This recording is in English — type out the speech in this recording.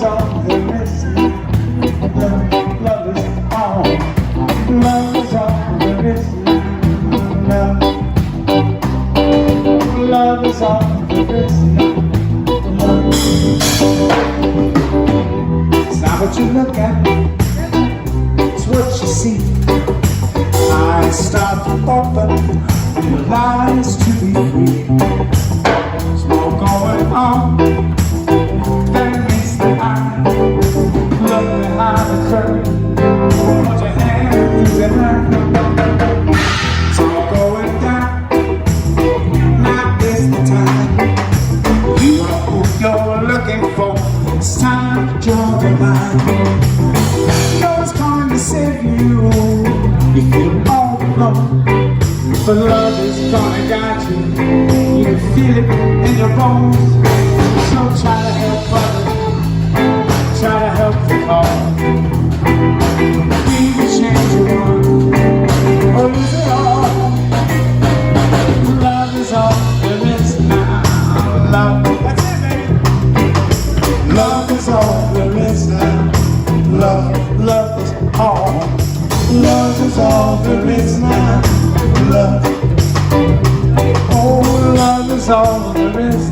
all there is. Love is all. Love is all there is. Love is all there is. Love. It's not what you look at, it's what you see. Eyes start to open, realize to be free. There's more going on than meets the eye. Look behind the curtain, put your hand through the night. It's all going down, now is the time. You are who you're looking for, it's time to draw the line. No one's coming to save you, you feel all alone, but love is gonna guide you. You can feel it in your bones. So try to help others, try to help the cause. We can change the world, or lose it all. Love is all there is now. Love, that's it, baby. Love is all there is now. Love is all. Love is all there is now. Love, oh, love is all there is.